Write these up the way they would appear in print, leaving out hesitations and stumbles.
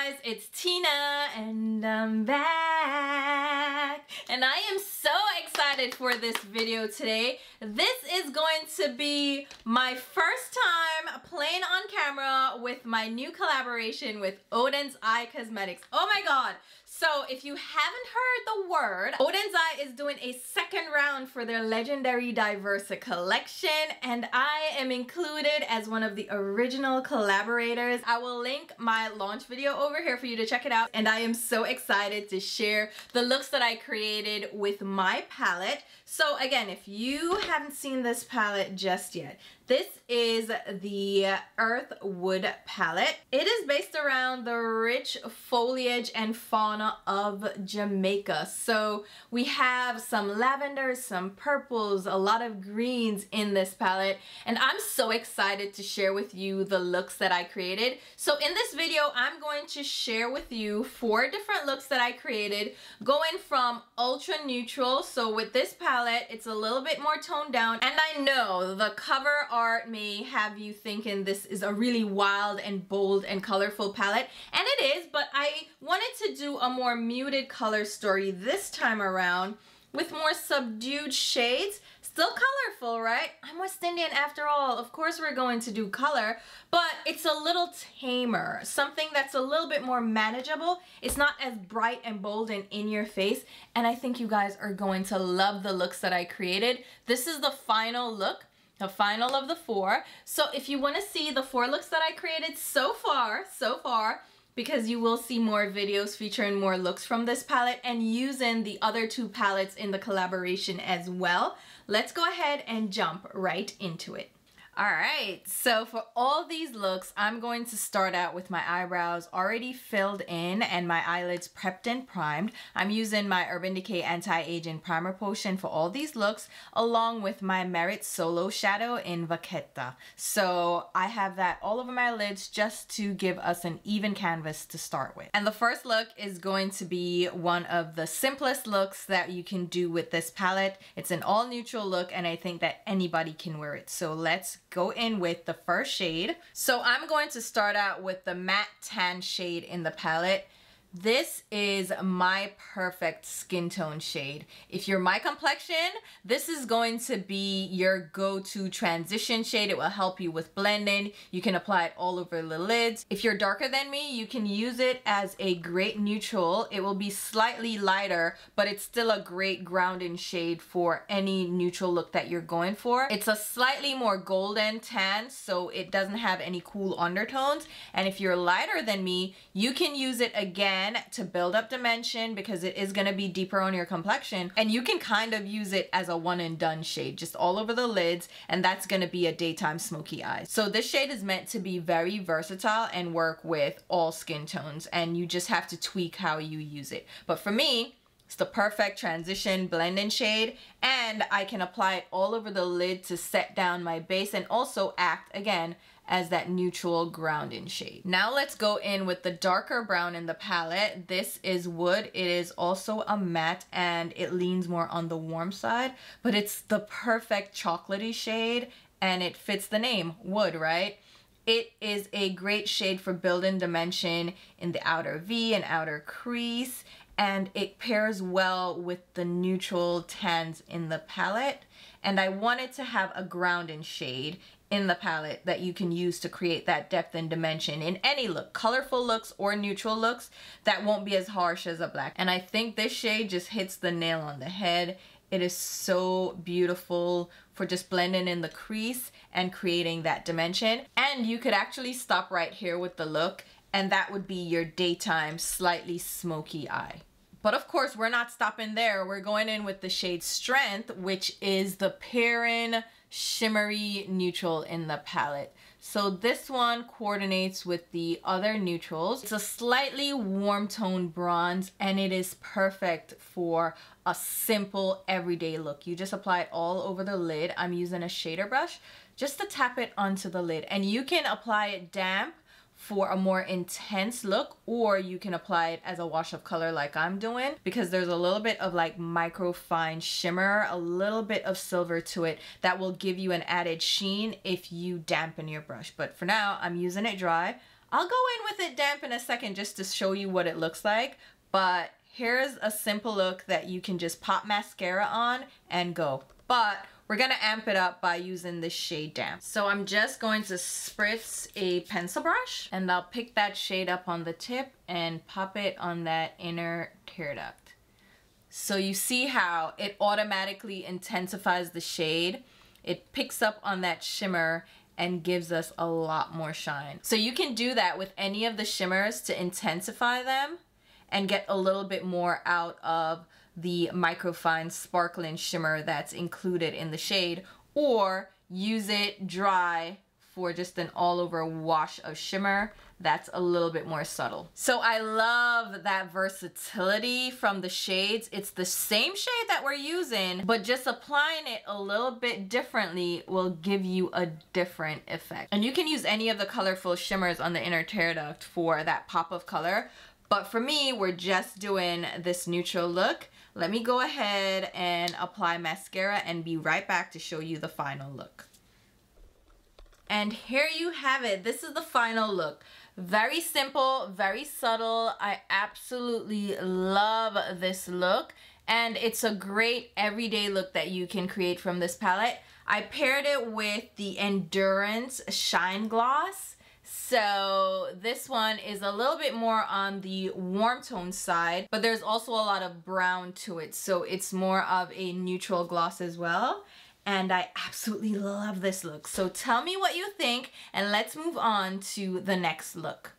guys, it's Tina and I'm back and I am so excited for this video today. This is going to be my first time playing on camera with my new collaboration with Oden's Eye Cosmetics. Oh my god! So if you haven't heard the word, Oden's Eye is doing a second round for their legendary Diversa collection and I am included as one of the original collaborators. I will link my launch video over here for you to check it out and I am so excited to share the looks that I created with my palette. So again, if you haven't seen this palette just yet, this is the Earthwood palette. It is based around the rich foliage and fauna of Jamaica. So we have some lavenders, some purples, a lot of greens in this palette. And I'm so excited to share with you the looks that I created. So in this video, I'm going to share with you 4 different looks that I created, going from ultra neutral. So with this palette, it's a little bit more toned down. And I know the cover art may have you thinking this is a really wild and bold and colorful palette, and it is, but I wanted to do a more muted color story this time around with more subdued shades. Still colorful, right? I'm West Indian after all. Of course we're going to do color, but it's a little tamer. Something that's a little bit more manageable. It's not as bright and bold and in your face, and I think you guys are going to love the looks that I created. This is the final look. The final of the 4. So if you want to see the 4 looks that I created so far, because you will see more videos featuring more looks from this palette and using the other 2 palettes in the collaboration as well, let's go ahead and jump right into it. Alright, so for all these looks, I'm going to start out with my eyebrows already filled in and my eyelids prepped and primed. I'm using my Urban Decay Anti-Aging Primer Potion for all these looks, along with my Merit Solo Shadow in Invoked. So I have that all over my lids just to give us an even canvas to start with. And the first look is going to be one of the simplest looks that you can do with this palette. It's an all neutral look and I think that anybody can wear it. So let's go in with the first shade. So I'm going to start out with the matte tan shade in the palette. This is my perfect skin tone shade. If you're my complexion, this is going to be your go-to transition shade. It will help you with blending. You can apply it all over the lids. If you're darker than me, you can use it as a great neutral. It will be slightly lighter, but it's still a great grounding shade for any neutral look that you're going for. It's a slightly more golden tan, so it doesn't have any cool undertones. And if you're lighter than me, you can use it again to build up dimension because it is going to be deeper on your complexion, and you can kind of use it as a one and done shade just all over the lids, and that's going to be a daytime smoky eye. So this shade is meant to be very versatile and work with all skin tones, and you just have to tweak how you use it. But for me, it's the perfect transition blending shade, and I can apply it all over the lid to set down my base and also act again as that neutral grounding shade. Now let's go in with the darker brown in the palette. This is Wood. It is also a matte and it leans more on the warm side, but it's the perfect chocolatey shade and it fits the name, Wood, right? It is a great shade for building dimension in the outer V and outer crease, and it pairs well with the neutral tans in the palette. And I wanted to have a grounding shade in the palette that you can use to create that depth and dimension in any look, colorful looks or neutral looks, that won't be as harsh as a black. And I think this shade just hits the nail on the head. It is so beautiful for just blending in the crease and creating that dimension. And you could actually stop right here with the look, and that would be your daytime slightly smoky eye. But of course, we're not stopping there. We're going in with the shade Strength, which is the Perrin shimmery neutral in the palette. So this one coordinates with the other neutrals. It's a slightly warm tone bronze and it is perfect for a simple everyday look. You just apply it all over the lid. I'm using a shader brush just to tap it onto the lid, and you can apply it damp for a more intense look, or you can apply it as a wash of color like I'm doing, because there's a little bit of like micro fine shimmer, a little bit of silver to it that will give you an added sheen if you dampen your brush. But for now, I'm using it dry. I'll go in with it damp in a second just to show you what it looks like, but here's a simple look that you can just pop mascara on and go. But we're gonna amp it up by using this shade damp. So I'm just going to spritz a pencil brush and I'll pick that shade up on the tip and pop it on that inner tear duct. So you see how it automatically intensifies the shade. It picks up on that shimmer and gives us a lot more shine. So you can do that with any of the shimmers to intensify them and get a little bit more out of the microfine sparkling shimmer that's included in the shade, or use it dry for just an all over wash of shimmer that's a little bit more subtle. So I love that versatility from the shades. It's the same shade that we're using, but just applying it a little bit differently will give you a different effect. And you can use any of the colorful shimmers on the inner tear duct for that pop of color. But for me, we're just doing this neutral look. Let me go ahead and apply mascara and be right back to show you the final look. And here you have it. This is the final look. Very simple, very subtle. I absolutely love this look. And it's a great everyday look that you can create from this palette. I paired it with the Endurance Shine Gloss. So this one is a little bit more on the warm tone side, but there's also a lot of brown to it. So it's more of a neutral gloss as well. And I absolutely love this look. So tell me what you think and let's move on to the next look.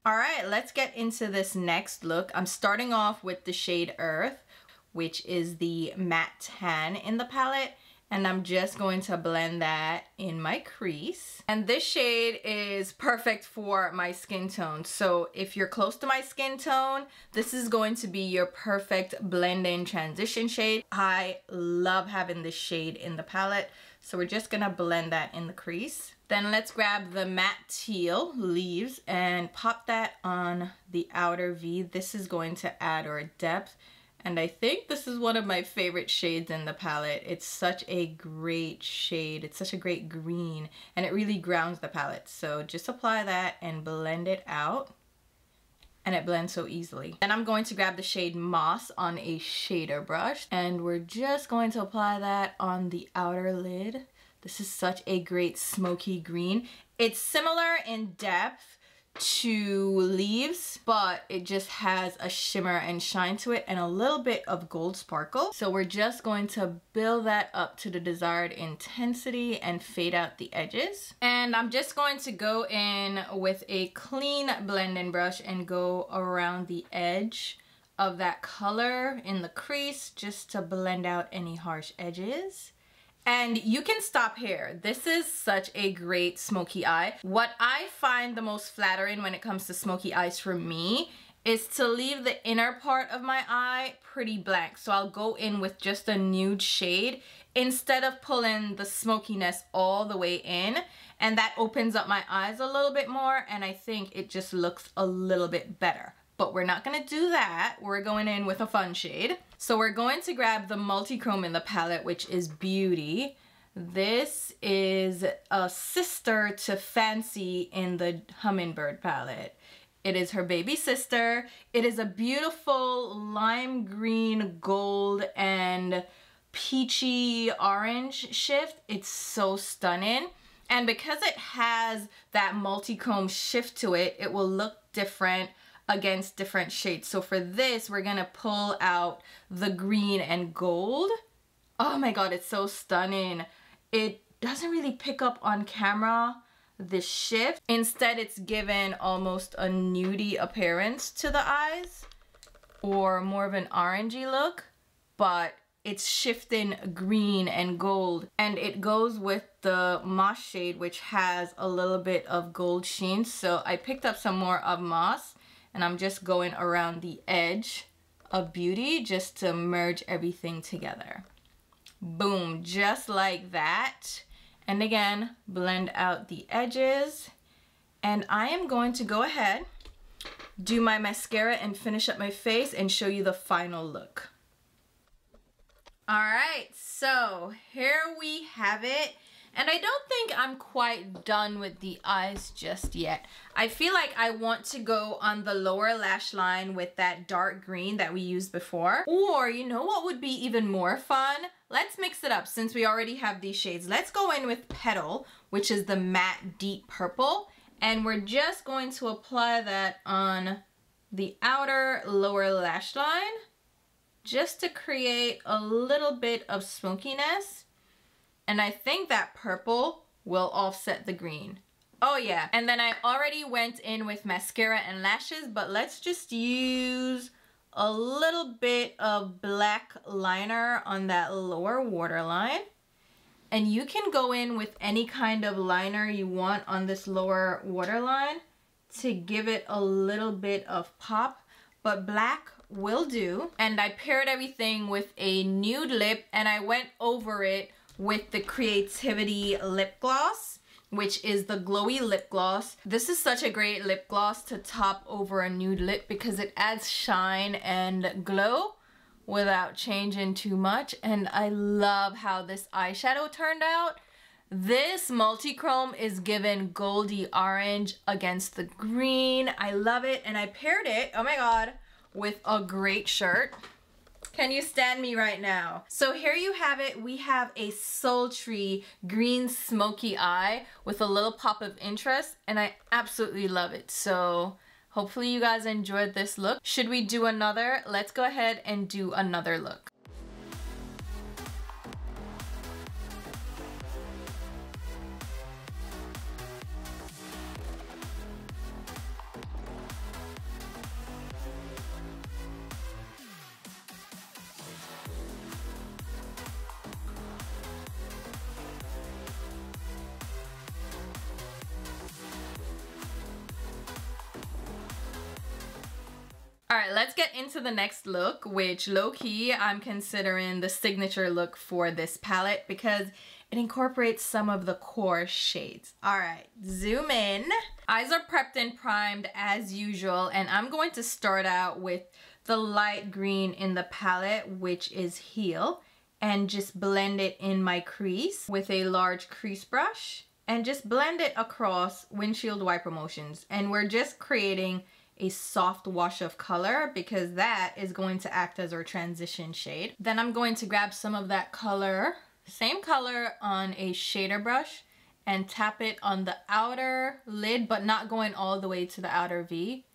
All right, let's get into this next look. I'm starting off with the shade Earth, which is the matte tan in the palette. And I'm just going to blend that in my crease. And this shade is perfect for my skin tone. So if you're close to my skin tone, this is going to be your perfect blend-in transition shade. I love having this shade in the palette. So we're just gonna blend that in the crease. Then let's grab the matte teal leaves and pop that on the outer V. This is going to add our depth. And I think this is one of my favorite shades in the palette. It's such a great shade. It's such a great green and it really grounds the palette. So just apply that and blend it out. And it blends so easily. And I'm going to grab the shade Moss on a shader brush. And we're just going to apply that on the outer lid. This is such a great smoky green. It's similar in depth to Leaves, but it just has a shimmer and shine to it and a little bit of gold sparkle. So we're just going to build that up to the desired intensity and fade out the edges. And I'm just going to go in with a clean blending brush and go around the edge of that color in the crease just to blend out any harsh edges. And you can stop here. This is such a great smoky eye. What I find the most flattering when it comes to smoky eyes for me is to leave the inner part of my eye pretty blank. So I'll go in with just a nude shade instead of pulling the smokiness all the way in. And that opens up my eyes a little bit more and I think it just looks a little bit better. But we're not gonna do that. We're going in with a fun shade. So we're going to grab the multi-chrome in the palette, which is Beauty. This is a sister to Fancy in the Hummingbird palette. It is her baby sister. It is a beautiful lime green, gold, and peachy orange shift. It's so stunning. And because it has that multi-chrome shift to it, it will look different against different shades. So for this, we're gonna pull out the green and gold. Oh my god, it's so stunning. It doesn't really pick up on camera, this shift. Instead, it's given almost a nudie appearance to the eyes, or more of an orangey look, but it's shifting green and gold. And it goes with the Moss shade, which has a little bit of gold sheen. So I picked up some more of Moss, and I'm just going around the edge of Beauty just to merge everything together. Boom, just like that. And again, blend out the edges. And I am going to go ahead do my mascara and finish up my face and show you the final look. Alright, so here we have it. And I don't think I'm quite done with the eyes just yet. I feel like I want to go on the lower lash line with that dark green that we used before. Or, you know what would be even more fun? Let's mix it up since we already have these shades. Let's go in with Petal, which is the matte deep purple. And we're just going to apply that on the outer lower lash line just to create a little bit of smokiness. And I think that purple will offset the green. Oh yeah, and then I already went in with mascara and lashes, but let's just use a little bit of black liner on that lower waterline. And you can go in with any kind of liner you want on this lower waterline to give it a little bit of pop, but black will do. And I paired everything with a nude lip, and I went over it with the Creativity lip gloss, which is the glowy lip gloss. This is such a great lip gloss to top over a nude lip because it adds shine and glow without changing too much. And I love how this eyeshadow turned out. This multi-chrome is given goldy orange against the green. I love it, and I paired it, oh my god, with a great shirt. Can you stand me right now? So here you have it. We have a sultry green smoky eye with a little pop of interest, and I absolutely love it. So hopefully you guys enjoyed this look. Should we do another? Let's go ahead and do another look. Alright, let's get into the next look, which low-key I'm considering the signature look for this palette because it incorporates some of the core shades. Alright, zoom in. Eyes are prepped and primed as usual, and I'm going to start out with the light green in the palette, which is Heal, and just blend it in my crease with a large crease brush and just blend it across windshield wiper motions. And we're just creating a soft wash of color because that is going to act as our transition shade. Then I'm going to grab some of that color, same color, on a shader brush and tap it on the outer lid, but not going all the way to the outer V.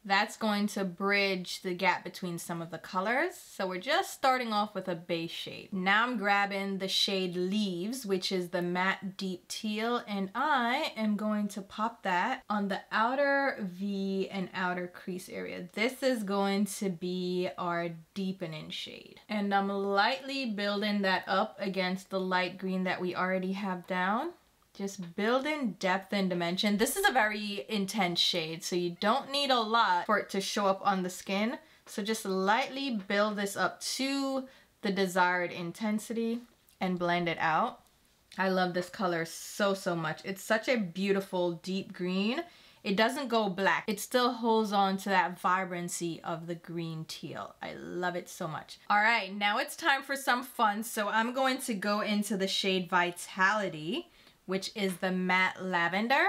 That's going to bridge the gap between some of the colors. So we're just starting off with a base shade. Now I'm grabbing the shade Leaves, which is the matte deep teal, and I am going to pop that on the outer V and outer crease area. This is going to be our deepening shade. And I'm lightly building that up against the light green that we already have down. Just building depth and dimension. This is a very intense shade, so you don't need a lot for it to show up on the skin. So just lightly build this up to the desired intensity and blend it out. I love this color so much. It's such a beautiful deep green. It doesn't go black. It still holds on to that vibrancy of the green teal. I love it so much. All right, now it's time for some fun. So I'm going to go into the shade Vitality, which is the matte lavender,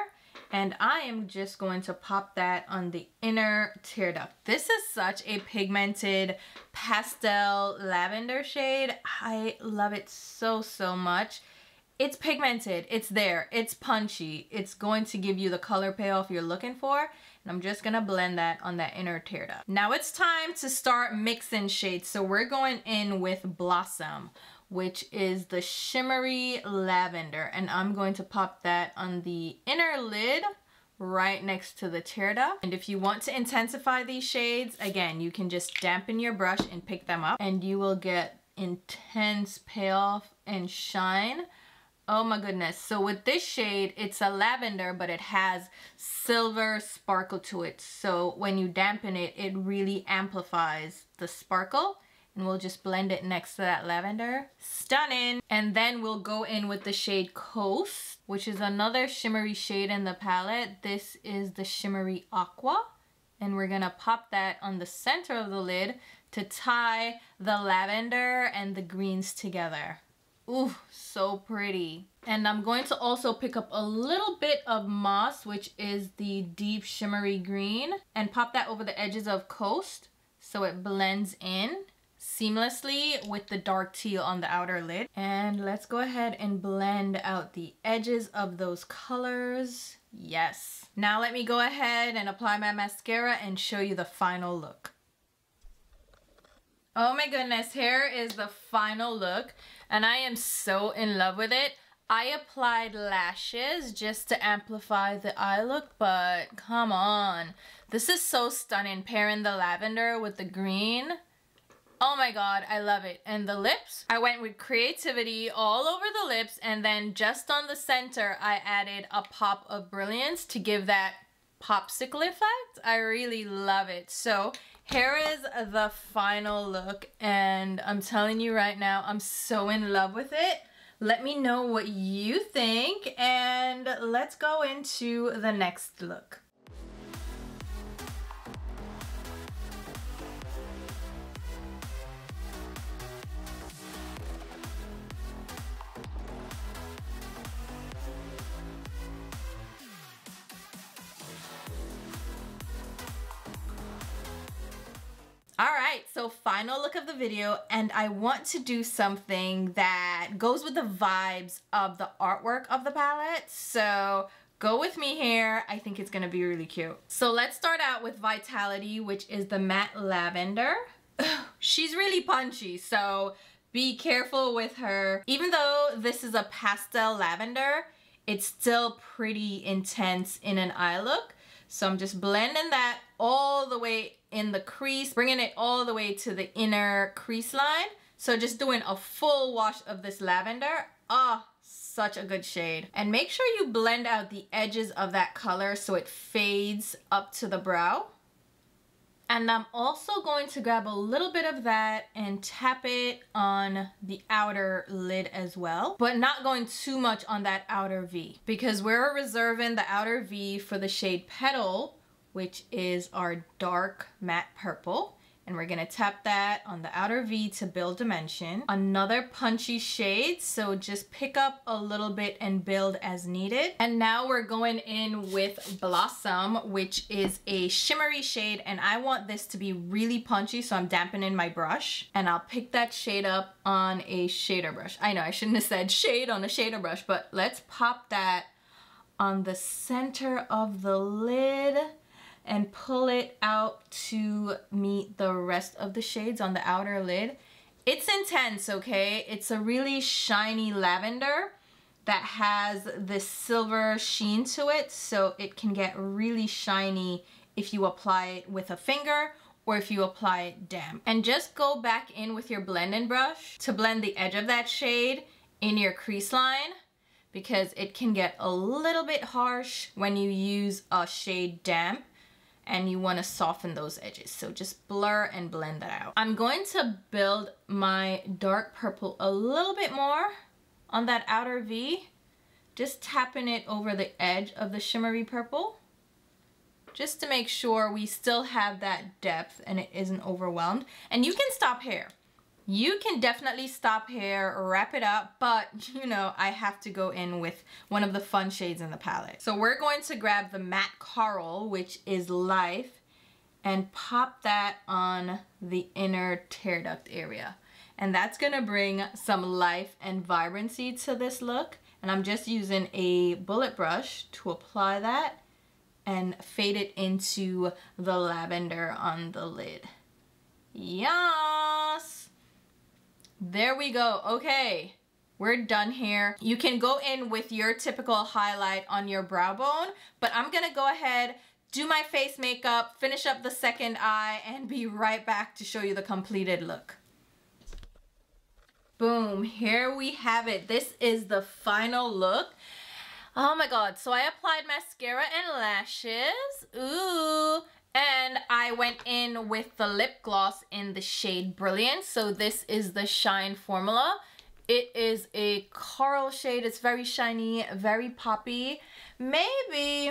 and I am just going to pop that on the inner tear duct. This is such a pigmented pastel lavender shade. I love it so much. It's pigmented, it's there, it's punchy, it's going to give you the color payoff you're looking for, and I'm just gonna blend that on that inner tear duct. Now it's time to start mixing shades, so we're going in with Blossom, which is the shimmery lavender, and I'm going to pop that on the inner lid right next to the tear duct. And if you want to intensify these shades, again, you can just dampen your brush and pick them up, and you will get intense payoff and shine. Oh my goodness. So with this shade, it's a lavender, but it has silver sparkle to it. So when you dampen it, it really amplifies the sparkle. And we'll just blend it next to that lavender. Stunning. And then we'll go in with the shade Coast, which is another shimmery shade in the palette. This is the shimmery aqua. and we're gonna pop that on the center of the lid to tie the lavender and the greens together. Ooh, so pretty. And I'm going to also pick up a little bit of moss, which is the deep shimmery green, and pop that over the edges of Coast so it blends in seamlessly with the dark teal on the outer lid. And let's go ahead and blend out the edges of those colors. Yes. Now let me go ahead and apply my mascara and show you the final look. Oh my goodness, here is the final look, and I am so in love with it. I applied lashes just to amplify the eye look, but come on. This is so stunning, pairing the lavender with the green. Oh my god, I love it. And the lips, I went with creativity all over the lips, and then just on the center, I added a pop of brilliance to give that popsicle effect. I really love it. So here is the final look, and I'm telling you right now, I'm so in love with it. Let me know what you think, and let's go into the next look. Alright, so final look of the video, and I want to do something that goes with the vibes of the artwork of the palette, so go with me here. I think it's gonna be really cute. So let's start out with Vitality, which is the matte lavender. She's really punchy, so be careful with her. Even though this is a pastel lavender, it's still pretty intense in an eye look. So I'm just blending that all the way in the crease, bringing it all the way to the inner crease line. So just doing a full wash of this lavender. Oh, such a good shade. And make sure you blend out the edges of that color so it fades up to the brow. And I'm also going to grab a little bit of that and tap it on the outer lid as well, but not going too much on that outer V, because we're reserving the outer V for the shade Petal, which is our dark matte purple. And we're gonna tap that on the outer V to build dimension. Another punchy shade, so just pick up a little bit and build as needed. And now we're going in with Blossom, which is a shimmery shade, and I want this to be really punchy, so I'm dampening my brush. And I'll pick that shade up on a shader brush. I know I shouldn't have said shade on a shader brush, but let's pop that on the center of the lid and pull it out to meet the rest of the shades on the outer lid. It's intense, okay? It's a really shiny lavender that has this silver sheen to it, so it can get really shiny if you apply it with a finger or if you apply it damp. And just go back in with your blending brush to blend the edge of that shade in your crease line, because it can get a little bit harsh when you use a shade damp and you want to soften those edges. So just blur and blend that out. I'm going to build my dark purple a little bit more on that outer V, just tapping it over the edge of the shimmery purple, just to make sure we still have that depth and it isn't overwhelmed. And you can stop here. You can definitely stop here, wrap it up, but you know, I have to go in with one of the fun shades in the palette. So we're going to grab the matte coral, which is Life, and pop that on the inner tear duct area. And that's gonna bring some life and vibrancy to this look. And I'm just using a bullet brush to apply that and fade it into the lavender on the lid. Yes! There we go. Okay, we're done here. You can go in with your typical highlight on your brow bone, but I'm gonna go ahead, do my face makeup, finish up the second eye, and be right back to show you the completed look. Boom, here we have it. This is the final look. Oh my god, so I applied mascara and lashes. Ooh. And I went in with the lip gloss in the shade Brilliance. So this is the Shine Formula. It is a coral shade. It's very shiny, very poppy. Maybe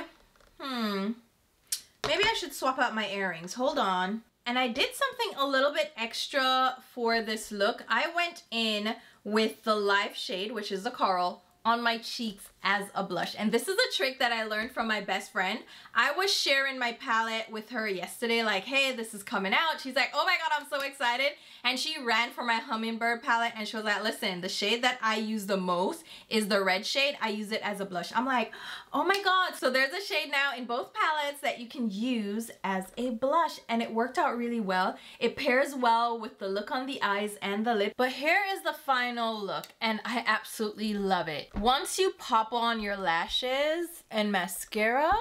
maybe I should swap out my earrings. Hold on. And I did something a little bit extra for this look. I went in with the Live shade, which is the coral, on my cheeks as a blush. And this is a trick that I learned from my best friend. I was sharing my palette with her yesterday, like, hey, this is coming out. She's like, oh my God, I'm so excited. And she ran for my hummingbird palette and she was like, listen, the shade that I use the most is the red shade. I use it as a blush. I'm like, oh my God. So there's a shade now in both palettes that you can use as a blush, and it worked out really well. It pairs well with the look on the eyes and the lip. But here is the final look, and I absolutely love it. Once you pop on your lashes and mascara,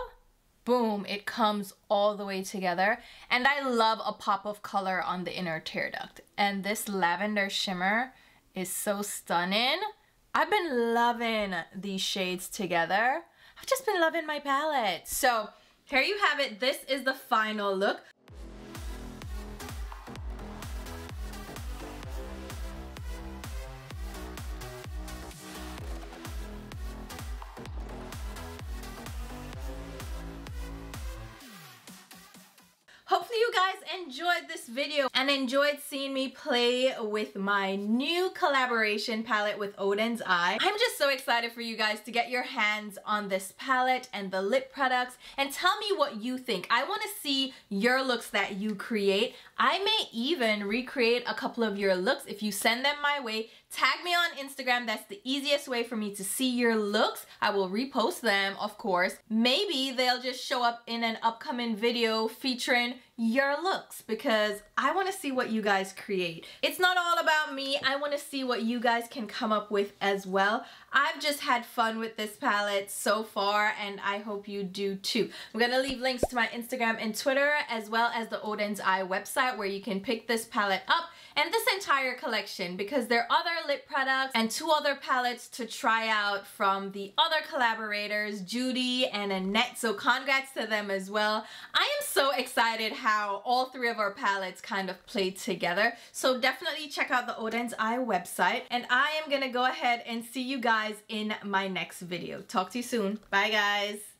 boom, it comes all the way together. And I love a pop of color on the inner tear duct. And this lavender shimmer is so stunning. I've been loving these shades together. I've just been loving my palette. So here you have it. This is the final look. Hopefully you guys enjoyed this video and enjoyed seeing me play with my new collaboration palette with Oden's Eye. I'm just so excited for you guys to get your hands on this palette and the lip products and tell me what you think. I want to see your looks that you create. I may even recreate a couple of your looks if you send them my way. Tag me on Instagram. That's the easiest way for me to see your looks. I will repost them, of course. Maybe they'll just show up in an upcoming video featuring your looks because I want to see what you guys create. It's not all about me. I want to see what you guys can come up with as well. I've just had fun with this palette so far, and I hope you do too. I'm gonna leave links to my Instagram and Twitter, as well as the Oden's Eye website where you can pick this palette up and this entire collection, because there are other lip products and 2 other palettes to try out from the other collaborators, Judy and Annette, so congrats to them as well. I am so excited how all 3 of our palettes kind of played together, so definitely check out the Oden's Eye website, and I am gonna go ahead and see you guys in my next video. Talk to you soon. Bye guys.